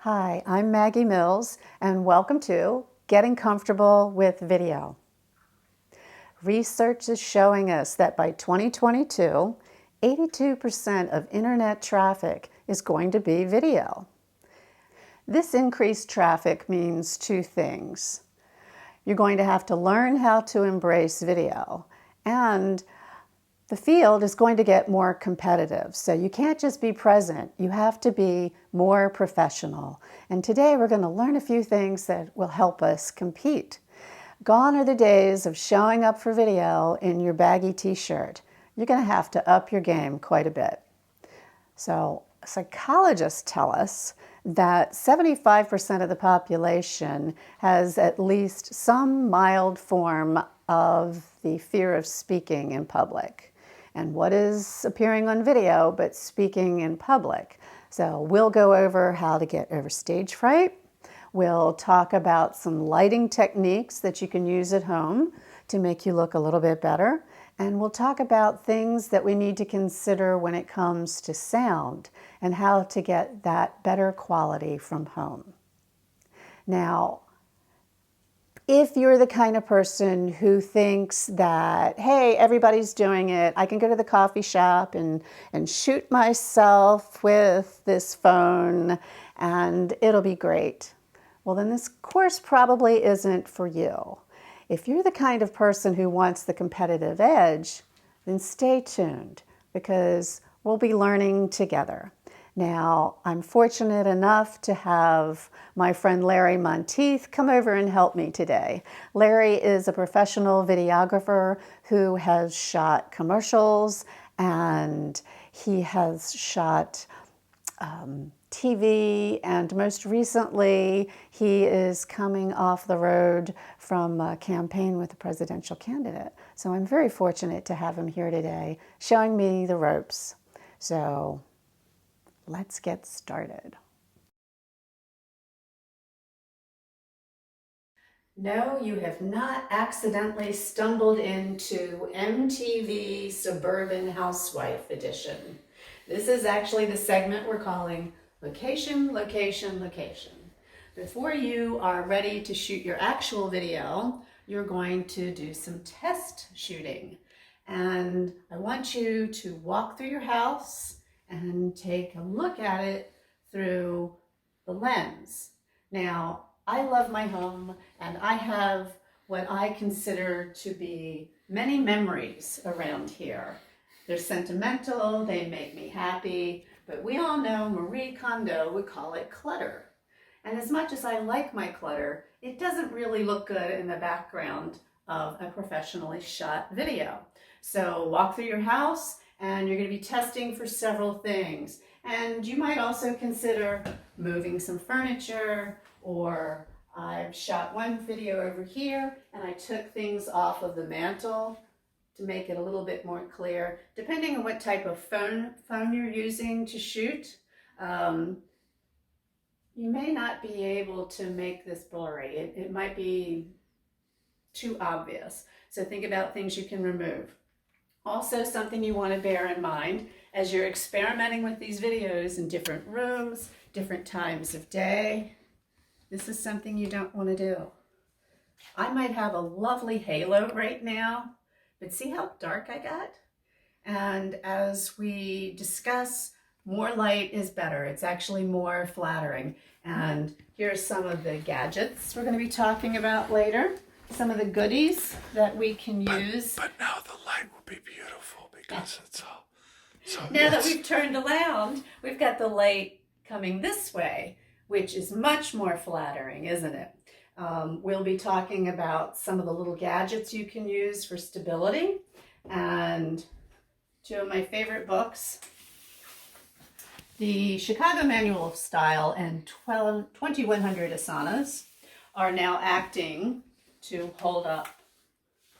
Hi, I'm Maggie Mills, and welcome to Getting Comfortable with Video. Research is showing us that by 2022, 82% of internet traffic is going to be video. This increased traffic means two things. You're going to have to learn how to embrace video, and the field is going to get more competitive. So you can't just be present, you have to be more professional. And today we're going to learn a few things that will help us compete. Gone are the days of showing up for video in your baggy t-shirt. You're going to have to up your game quite a bit. So psychologists tell us that 75% of the population has at least some mild form of the fear of speaking in public. And what is appearing on video but speaking in public? So we'll go over how to get over stage fright. We'll talk about some lighting techniques that you can use at home to make you look a little bit better. And we'll talk about things that we need to consider when it comes to sound and how to get that better quality from home. Now, if you're the kind of person who thinks that, hey, everybody's doing it, I can go to the coffee shop and shoot myself with this phone and it'll be great, well, then this course probably isn't for you. If you're the kind of person who wants the competitive edge, then stay tuned because we'll be learning together. Now, I'm fortunate enough to have my friend Larry Monteith come over and help me today. Larry is a professional videographer who has shot commercials and he has shot TV, and most recently he is coming off the road from a campaign with a presidential candidate. So I'm very fortunate to have him here today showing me the ropes. So let's get started. No, you have not accidentally stumbled into MTV Suburban Housewife Edition. This is actually the segment we're calling Location, Location, Location. Before you are ready to shoot your actual video, you're going to do some test shooting. And I want you to walk through your house and take a look at it through the lens. Now, I love my home and I have what I consider to be many memories around here. They're sentimental, they make me happy, but we all know Marie Kondo would call it clutter. And as much as I like my clutter, it doesn't really look good in the background of a professionally shot video. So walk through your house and you're going to be testing for several things. And you might also consider moving some furniture, or I've shot one video over here and I took things off of the mantle to make it a little bit more clear. Depending on what type of phone you're using to shoot, you may not be able to make this blurry. It might be too obvious. So think about things you can remove. Also, something you want to bear in mind as you're experimenting with these videos in different rooms, different times of day, this is something you don't want to do. I might have a lovely halo right now, but see how dark I got? And as we discuss, more light is better. It's actually more flattering. And here's some of the gadgets we're going to be talking about later. Some of the goodies that we can use. But now the light will be beautiful because it's all. So now that we've turned around, we've got the light coming this way, which is much more flattering, isn't it? We'll be talking about some of the little gadgets you can use for stability, and two of my favorite books, the Chicago Manual of Style and 2100 Asanas, are now acting to hold up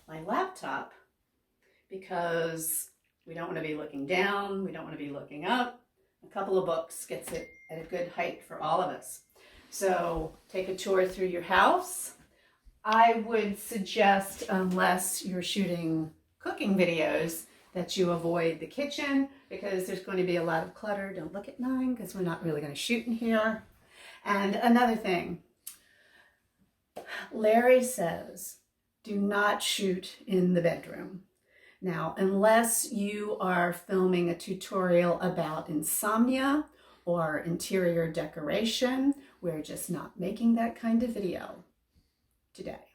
my laptop because we don't want to be looking down, we don't want to be looking up. A couple of books gets it at a good height for all of us. So take a tour through your house. I would suggest, unless you're shooting cooking videos, that you avoid the kitchen because there's going to be a lot of clutter. Don't look at mine because we're not really going to shoot in here. And another thing, Larry says, do not shoot in the bedroom. Now, unless you are filming a tutorial about insomnia or interior decoration, we're just not making that kind of video today.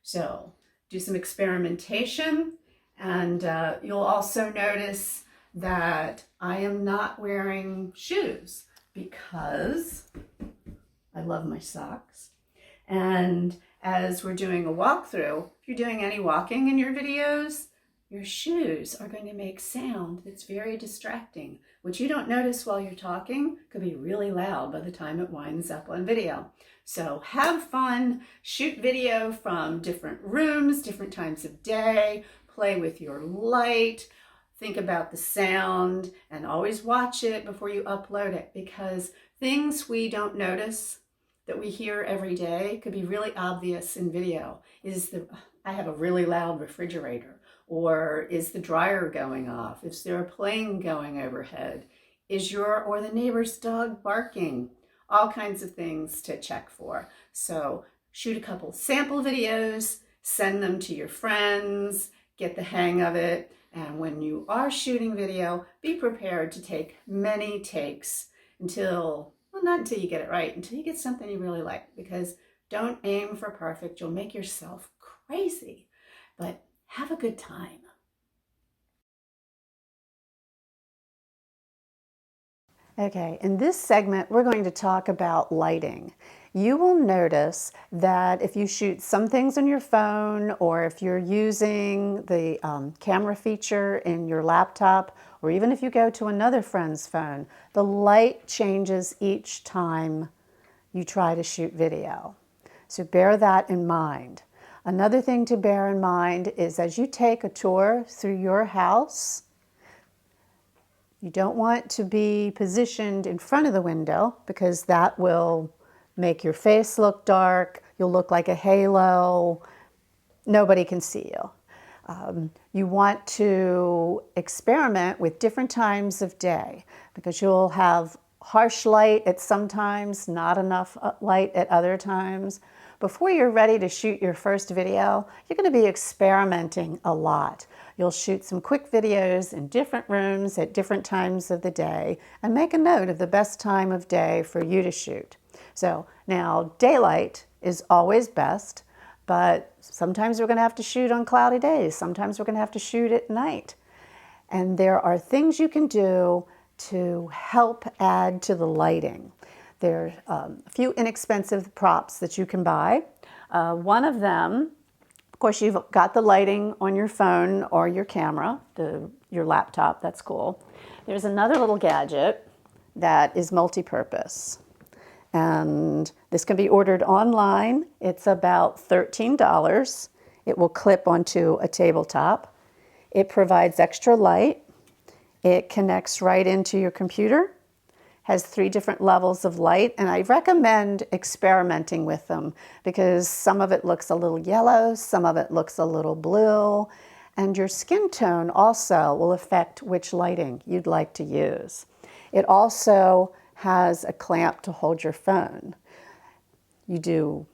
So do some experimentation, and you'll also notice that I am not wearing shoes because I love my socks. And as we're doing a walkthrough, if you're doing any walking in your videos, your shoes are going to make sound that's very distracting. What you don't notice while you're talking could be really loud by the time it winds up on video. So have fun, shoot video from different rooms, different times of day, play with your light, think about the sound, and always watch it before you upload it, because things we don't notice that we hear every day could be really obvious in video. I have a really loud refrigerator, or is the dryer going off? Is there a plane going overhead? Is your or the neighbor's dog barking? All kinds of things to check for. So shoot a couple sample videos, send them to your friends, get the hang of it. And when you are shooting video, be prepared to take many takes until, well, not until you get it right, until you get something you really like, because don't aim for perfect. You'll make yourself crazy, but have a good time. Okay, in this segment, we're going to talk about lighting. You will notice that if you shoot some things on your phone, or if you're using the camera feature in your laptop, or even if you go to another friend's phone, the light changes each time you try to shoot video. So bear that in mind. Another thing to bear in mind is as you take a tour through your house, you don't want to be positioned in front of the window, because that will make your face look dark. You'll look like a halo. Nobody can see you. You want to experiment with different times of day, because you'll have harsh light at some times, not enough light at other times. Before you're ready to shoot your first video, you're going to be experimenting a lot. You'll shoot some quick videos in different rooms at different times of the day, and make a note of the best time of day for you to shoot. So now, daylight is always best, but sometimes we're going to have to shoot on cloudy days. Sometimes we're going to have to shoot at night. And there are things you can do to help add to the lighting. There are a few inexpensive props that you can buy. One of them, of course, you've got the lighting on your phone or your camera, your laptop. That's cool. There's another little gadget that is multi-purpose. And this can be ordered online. It's about $13. It will clip onto a tabletop. It provides extra light. It connects right into your computer, has 3 different levels of light, and I recommend experimenting with them, because some of it looks a little yellow, some of it looks a little blue, and your skin tone also will affect which lighting you'd like to use. It also has a clamp to hold your phone. You do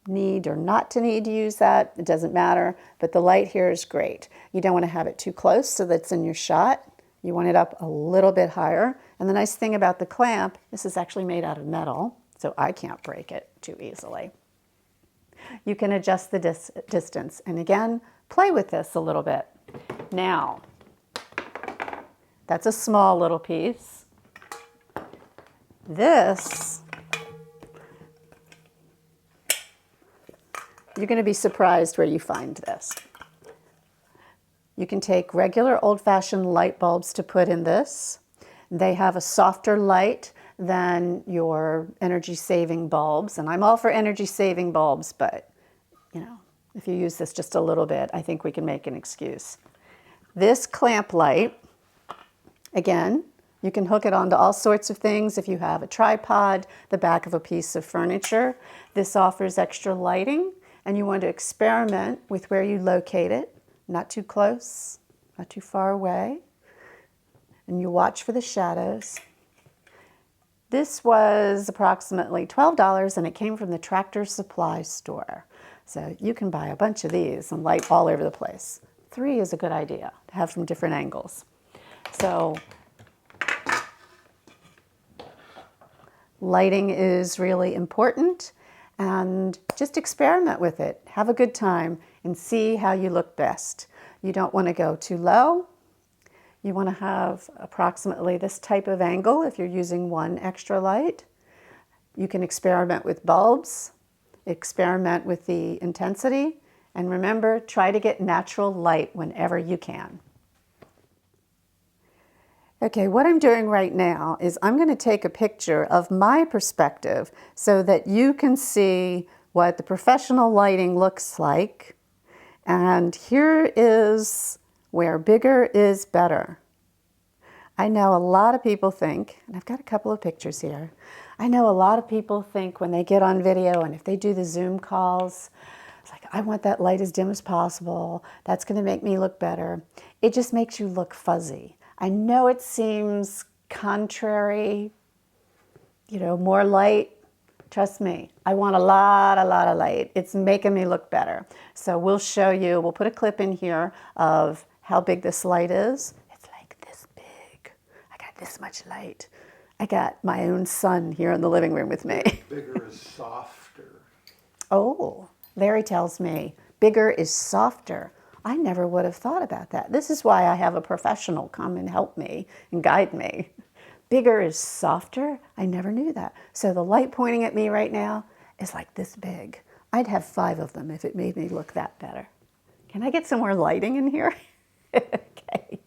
need or not to need to use that, it doesn't matter, but the light here is great. You don't want to have it too close so that it's in your shot. You want it up a little bit higher. And the nice thing about the clamp, this is actually made out of metal, so I can't break it too easily. You can adjust the distance. And again, play with this a little bit. Now, that's a small little piece. This, you're going to be surprised where you find this. You can take regular old-fashioned light bulbs to put in this. They have a softer light than your energy-saving bulbs. And I'm all for energy-saving bulbs, but you know, if you use this just a little bit, I think we can make an excuse. This clamp light, again, you can hook it onto all sorts of things. If you have a tripod, the back of a piece of furniture, this offers extra lighting, and you want to experiment with where you locate it. Not too close, not too far away. And you watch for the shadows. This was approximately $12 and it came from the Tractor Supply store. So you can buy a bunch of these and light all over the place. 3 is a good idea to have from different angles. So lighting is really important, and just experiment with it. Have a good time and see how you look best. You don't want to go too low. You want to have approximately this type of angle if you're using 1 extra light. You can experiment with bulbs, experiment with the intensity, and remember, try to get natural light whenever you can. Okay, what I'm doing right now is I'm going to take a picture of my perspective so that you can see what the professional lighting looks like. And here is where bigger is better. I know a lot of people think, and I've got a couple of pictures here, I know a lot of people think when they get on video and if they do the Zoom calls, it's like, I want that light as dim as possible. That's going to make me look better. It just makes you look fuzzy. I know it seems contrary, more light. Trust me, I want a lot of light. It's making me look better. So we'll show you, we'll put a clip in here of how big this light is. It's like this big. I got this much light. I got my own son here in the living room with me. Bigger is softer. Oh, Larry tells me bigger is softer. I never would have thought about that. This is why I have a professional come and help me and guide me. Bigger is softer? I never knew that. So the light pointing at me right now is like this big. I'd have 5 of them if it made me look that better. Can I get some more lighting in here? Okay.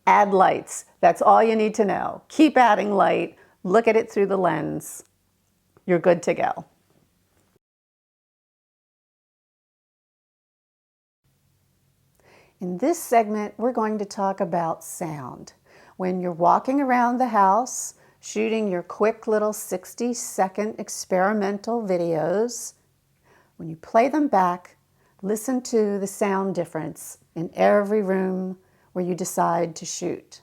Add lights. That's all you need to know. Keep adding light. Look at it through the lens. You're good to go. In this segment, we're going to talk about sound. When you're walking around the house, shooting your quick little 60-second experimental videos, when you play them back, listen to the sound difference in every room where you decide to shoot.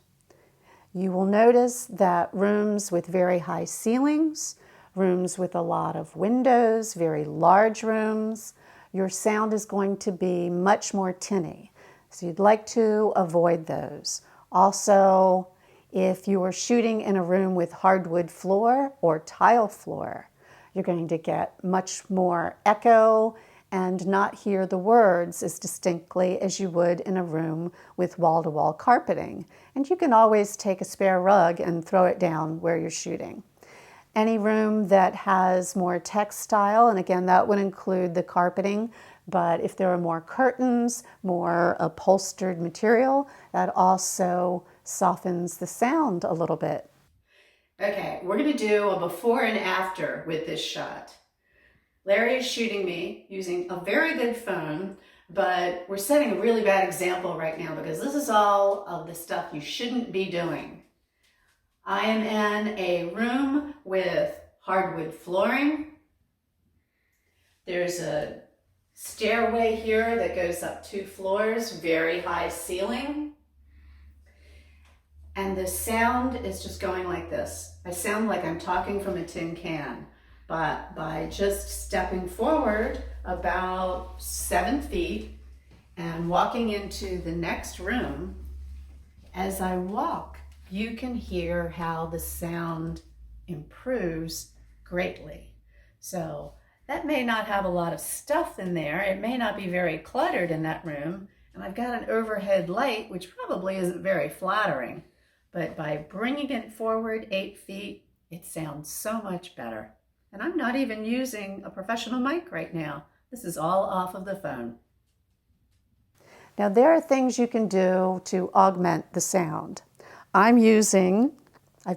You will notice that rooms with very high ceilings, rooms with a lot of windows, very large rooms, your sound is going to be much more tinny. So you'd like to avoid those. Also, if you are shooting in a room with hardwood floor or tile floor, you're going to get much more echo and not hear the words as distinctly as you would in a room with wall-to-wall carpeting. And you can always take a spare rug and throw it down where you're shooting. Any room that has more textile, and again, that would include the carpeting, but if there are more curtains, more upholstered material, that also softens the sound a little bit. Okay, we're going to do a before and after with this shot. Larry is shooting me using a very good phone, but we're setting a really bad example right now because this is all of the stuff you shouldn't be doing. I am in a room with hardwood flooring. There's a stairway here that goes up 2 floors, very high ceiling. And the sound is just going like this. I sound like I'm talking from a tin can, but by just stepping forward about 7 feet and walking into the next room, as I walk, you can hear how the sound improves greatly. So that may not have a lot of stuff in there. It may not be very cluttered in that room. And I've got an overhead light, which probably isn't very flattering. But by bringing it forward 8 feet, it sounds so much better. And I'm not even using a professional mic right now. This is all off of the phone. Now there are things you can do to augment the sound. I've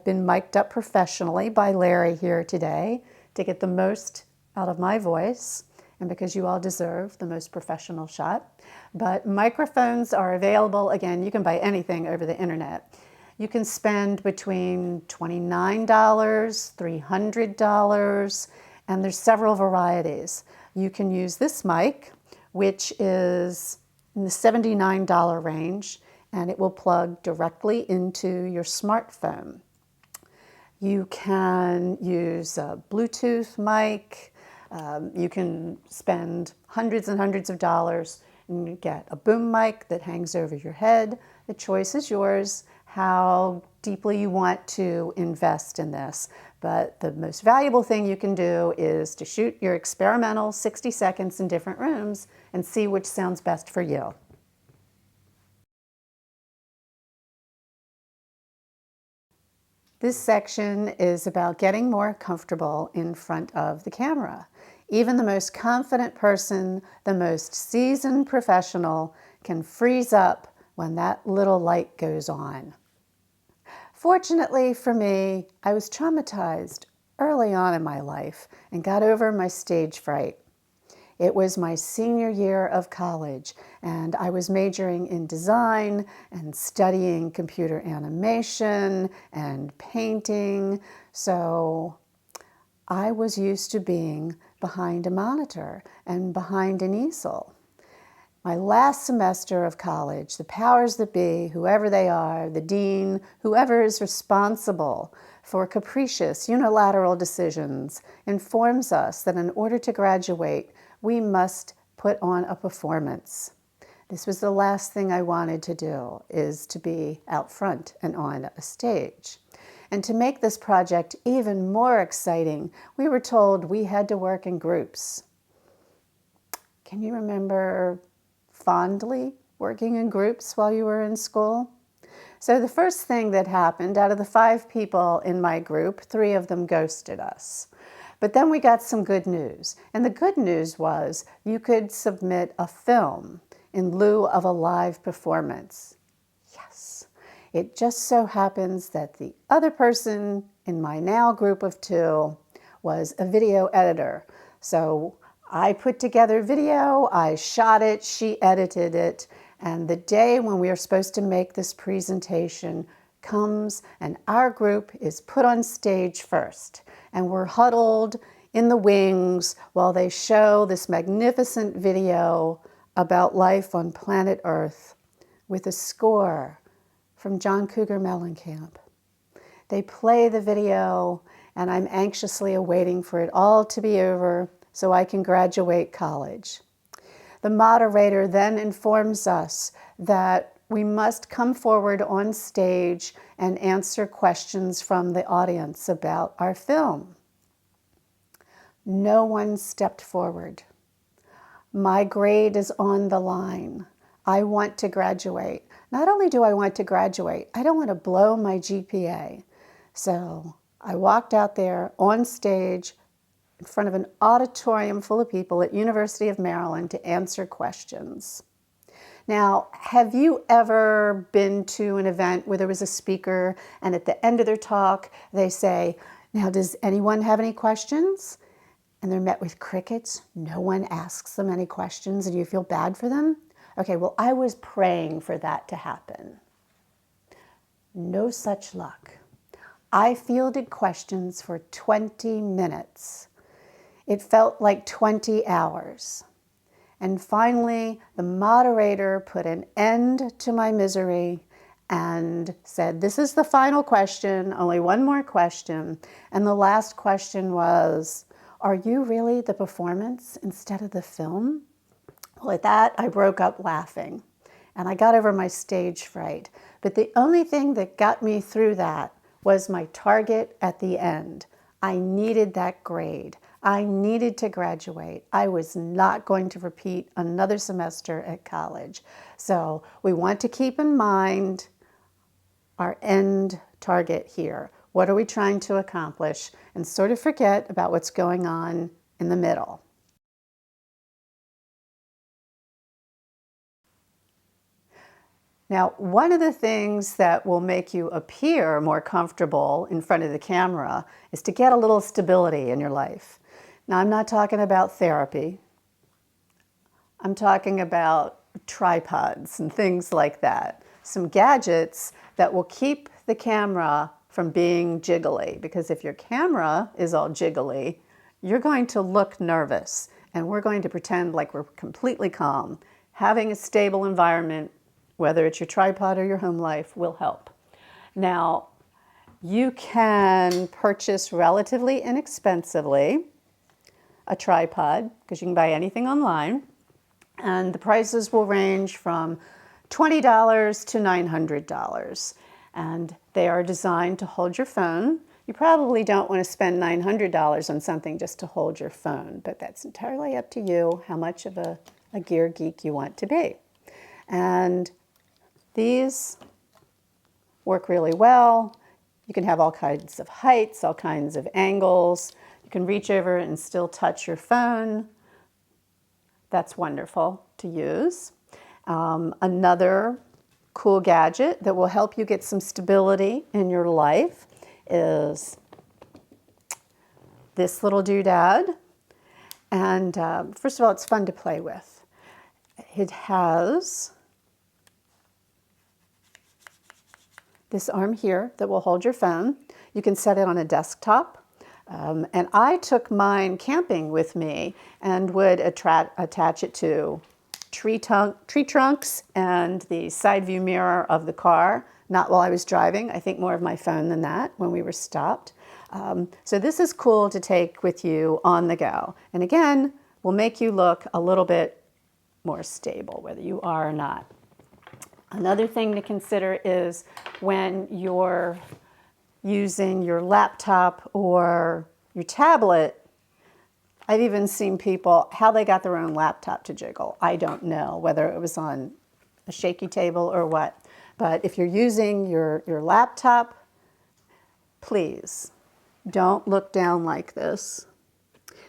been mic'd up professionally by Larry here today to get the most out of my voice, and because you all deserve the most professional shot. But microphones are available. Again, you can buy anything over the internet. You can spend between $29, $300, and there's several varieties. You can use this mic, which is in the $79 range, and it will plug directly into your smartphone. You can use a Bluetooth mic. You can spend hundreds and hundreds of dollars and get a boom mic that hangs over your head. The choice is yours, how deeply you want to invest in this. But the most valuable thing you can do is to shoot your experimental 60 seconds in different rooms and see which sounds best for you. This section is about getting more comfortable in front of the camera. Even the most confident person, the most seasoned professional, can freeze up when that little light goes on. Fortunately for me, I was traumatized early on in my life and got over my stage fright. It was my senior year of college, and I was majoring in design and studying computer animation and painting, so I was used to being behind a monitor and behind an easel. My last semester of college, the powers that be, whoever they are, the dean, whoever is responsible for capricious unilateral decisions, informs us that in order to graduate, we must put on a performance. This was the last thing I wanted to do, is to be out front and on a stage. And to make this project even more exciting, we were told we had to work in groups. Can you remember fondly working in groups while you were in school? So the first thing that happened, out of the 5 people in my group, 3 of them ghosted us. But then we got some good news. And the good news was you could submit a film in lieu of a live performance. Yes. It just so happens that the other person in my now group of 2 was a video editor. So I put together video, I shot it, she edited it, and the day when we are supposed to make this presentation comes and our group is put on stage first. And we're huddled in the wings while they show this magnificent video about life on planet Earth with a score from John Cougar Mellencamp. They play the video and I'm anxiously awaiting for it all to be over so I can graduate college. The moderator then informs us that we must come forward on stage and answer questions from the audience about our film. No one stepped forward. My grade is on the line. I want to graduate. Not only do I want to graduate, I don't want to blow my GPA. So I walked out there on stage in front of an auditorium full of people at University of Maryland to answer questions. Now, have you ever been to an event where there was a speaker and at the end of their talk they say, now does anyone have any questions? And they're met with crickets. No one asks them any questions and you feel bad for them? Okay, well, I was praying for that to happen. No such luck. I fielded questions for 20 minutes. It felt like 20 hours. And finally, the moderator put an end to my misery and said, this is the final question, only one more question. And the last question was, are you really the performance instead of the film? Well, at that, I broke up laughing and I got over my stage fright. But the only thing that got me through that was my target at the end. I needed that grade. I needed to graduate. I was not going to repeat another semester at college. So we want to keep in mind our end target here. What are we trying to accomplish? And sort of forget about what's going on in the middle. Now, one of the things that will make you appear more comfortable in front of the camera is to get a little stability in your life. Now, I'm not talking about therapy. I'm talking about tripods and things like that. Some gadgets that will keep the camera from being jiggly, because if your camera is all jiggly, you're going to look nervous and we're going to pretend like we're completely calm. Having a stable environment, whether it's your tripod or your home life, will help. Now, You can purchase relatively inexpensively a tripod, because you can buy anything online, and the prices will range from $20 to $900, and they are designed to hold your phone. You probably don't want to spend $900 on something just to hold your phone, but that's entirely up to you how much of a gear geek you want to be. And these work really well. You can have all kinds of heights, all kinds of angles. You can reach over and still touch your phone. That's wonderful to use. Another cool gadget that will help you get some stability in your life is this little doodad. And first of all, it's fun to play with. It has this arm here that will hold your phone. You can set it on a desktop. And I took mine camping with me and would attach it to tree trunks and the side view mirror of the car. Not while I was driving, I think more of my phone than that when we were stopped. So this is cool to take with you on the go. And again, will make you look a little bit more stable, whether you are or not. Another thing to consider is when you're using your laptop or your tablet. I've even seen people, how they got their own laptop to jiggle. I don't know whether it was on a shaky table or what. But if you're using your laptop, please don't look down like this.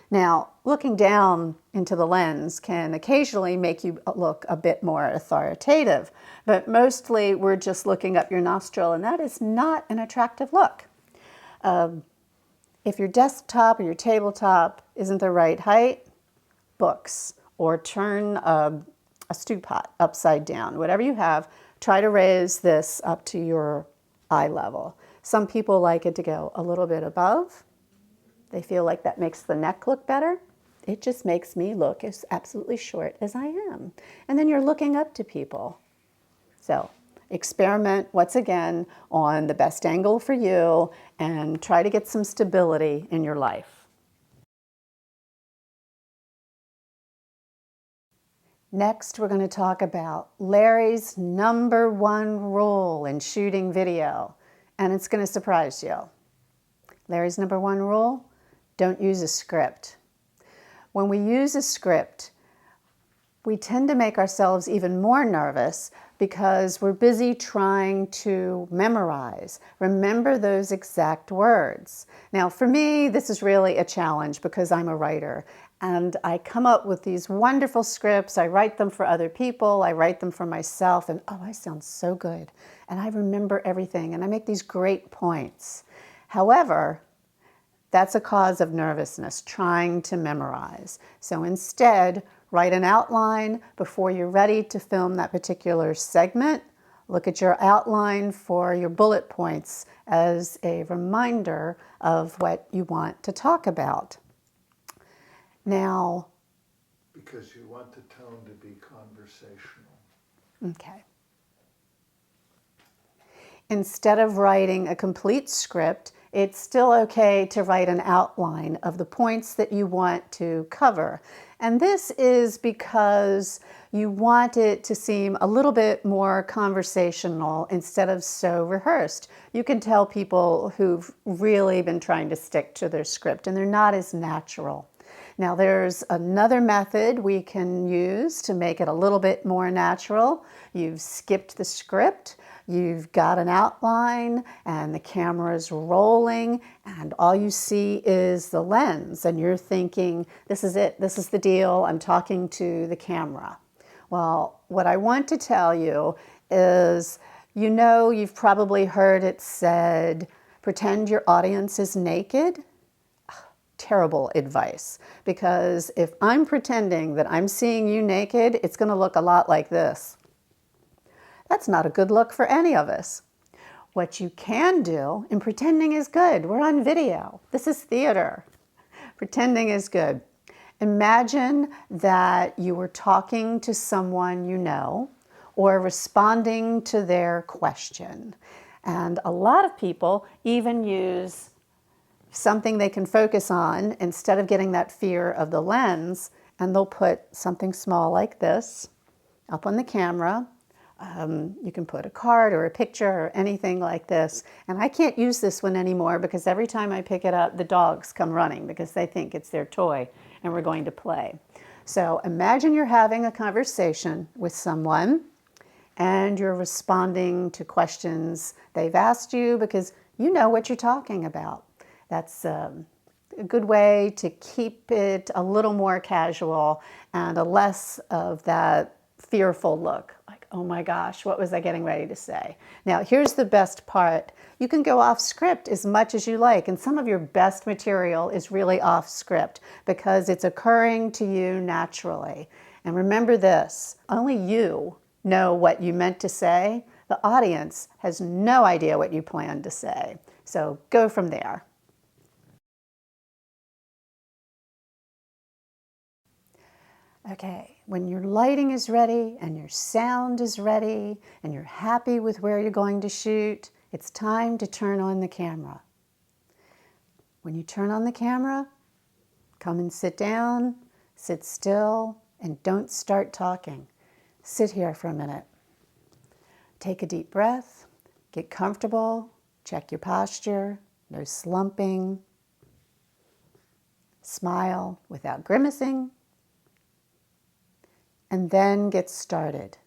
Now, looking down into the lens can occasionally make you look a bit more authoritative, but mostly we're just looking up your nostril, and that is not an attractive look. If your desktop or your tabletop isn't the right height, books, or turn a stew pot upside down. Whatever you have, try to raise this up to your eye level. Some people like it to go a little bit above. They feel like that makes the neck look better. It just makes me look as absolutely short as I am. And then you're looking up to people. So experiment, once again, on the best angle for you and try to get some stability in your life. Next, we're going to talk about Larry's #1 rule in shooting video, and it's going to surprise you. Larry's #1 rule: don't use a script. When we use a script, we tend to make ourselves even more nervous because we're busy trying to remember those exact words. Now, for me, this is really a challenge because I'm a writer, and I come up with these wonderful scripts. I write them for other people, I write them for myself, and oh, I sound so good, and I remember everything, and I make these great points. However, that's a cause of nervousness, trying to memorize. So instead, write an outline before you're ready to film that particular segment. Look at your outline for your bullet points as a reminder of what you want to talk about. Now, Because you want the tone to be conversational. okay. Instead of writing a complete script, it's still okay to write an outline of the points that you want to cover. And this is because you want it to seem a little bit more conversational instead of so rehearsed. You can tell people who've really been trying to stick to their script and they're not as natural. Now, there's another method we can use to make it a little bit more natural. You've skipped the script, you've got an outline, and the camera's rolling, and all you see is the lens, and you're thinking, this is it, this is the deal, I'm talking to the camera. Well, what I want to tell you is, you've probably heard it said, pretend your audience is naked. Terrible advice, because if I'm pretending that I'm seeing you naked, it's going to look a lot like this. That's not a good look for any of us. What you can do, and pretending is good. We're on video. This is theater. Pretending is good. Imagine that you were talking to someone you know or responding to their question. And a lot of people even use something they can focus on instead of getting that fear of the lens, and they'll put something small like this up on the camera. You can put a card or a picture or anything like this. And I can't use this one anymore because every time I pick it up, the dogs come running because they think it's their toy and we're going to play. So imagine you're having a conversation with someone and you're responding to questions they've asked you because you know what you're talking about. That's a good way to keep it a little more casual and a less of that fearful look, like, oh my gosh, what was I getting ready to say? Now, here's the best part. You can go off script as much as you like, and some of your best material is really off script because it's occurring to you naturally. And remember this, only you know what you meant to say. The audience has no idea what you planned to say. So go from there. Okay, when your lighting is ready and your sound is ready and you're happy with where you're going to shoot, it's time to turn on the camera. When you turn on the camera, come and sit down, sit still, and don't start talking. Sit here for a minute. Take a deep breath, get comfortable, check your posture, no slumping. Smile without grimacing. And then get started.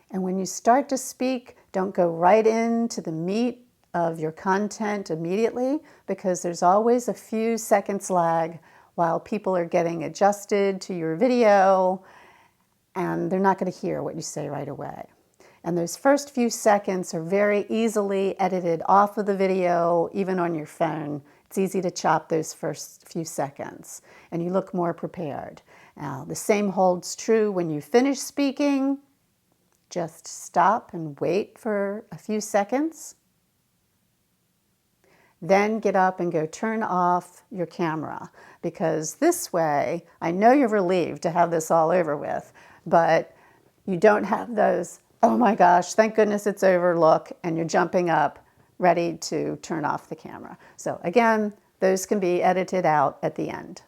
And when you start to speak, don't go right into the meat of your content immediately because there's always a few seconds lag while people are getting adjusted to your video and they're not going to hear what you say right away. And those first few seconds are very easily edited off of the video, even on your phone. It's easy to chop those first few seconds and you look more prepared. Now, the same holds true when you finish speaking. Just stop and wait for a few seconds. Then get up and go turn off your camera because this way, I know you're relieved to have this all over with, but you don't have those, oh my gosh, thank goodness it's over look, and you're jumping up ready to turn off the camera. So again, those can be edited out at the end.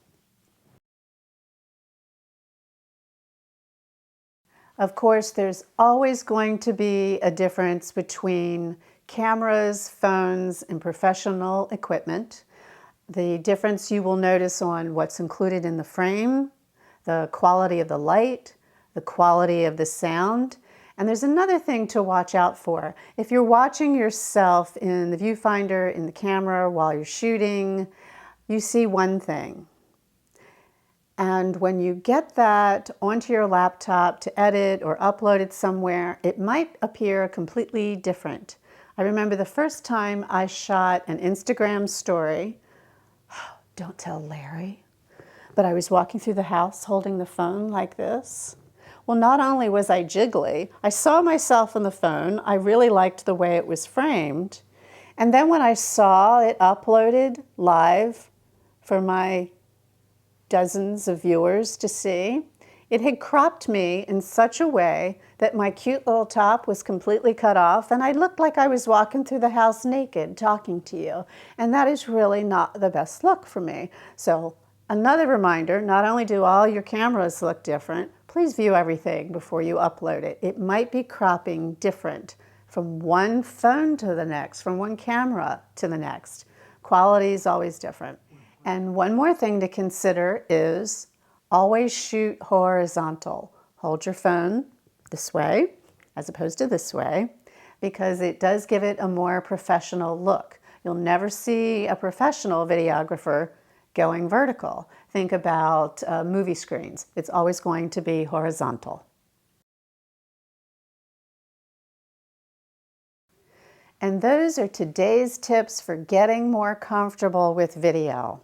Of course, there's always going to be a difference between cameras, phones, and professional equipment. The difference you will notice on what's included in the frame, the quality of the light, the quality of the sound. And there's another thing to watch out for. If you're watching yourself in the viewfinder, in the camera while you're shooting, you see one thing. And when you get that onto your laptop to edit or upload it somewhere, it might appear completely different. I remember the first time I shot an Instagram story. Don't tell Larry. But I was walking through the house holding the phone like this. Well, not only was I jiggly, I saw myself on the phone. I really liked the way it was framed. And then when I saw it uploaded live for my dozens of viewers to see, it had cropped me in such a way that my cute little top was completely cut off and I looked like I was walking through the house naked talking to you. And that is really not the best look for me. So another reminder, not only do all your cameras look different, please view everything before you upload it. It might be cropping different from one phone to the next, from one camera to the next. Quality is always different. And one more thing to consider is always shoot horizontal. Hold your phone this way as opposed to this way because it does give it a more professional look. You'll never see a professional videographer going vertical. Think about movie screens. It's always going to be horizontal. And those are today's tips for getting more comfortable with video.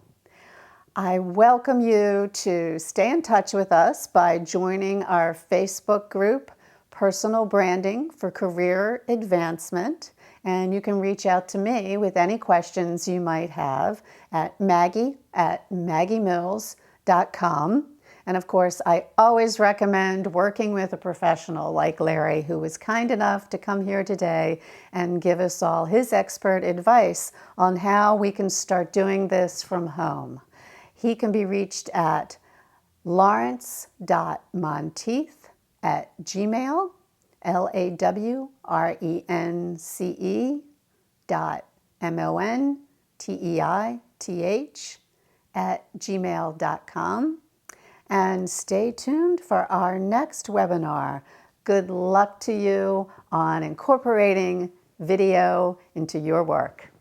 I welcome you to stay in touch with us by joining our Facebook group, Personal Branding for Career Advancement. And you can reach out to me with any questions you might have at Maggie@maggiemills.com. And of course, I always recommend working with a professional like Larry, who was kind enough to come here today and give us all his expert advice on how we can start doing this from home. He can be reached at lawrence.monteith@gmail.com, LAWRENCE.MONTEITH@gmail.com. And stay tuned for our next webinar. Good luck to you on incorporating video into your work.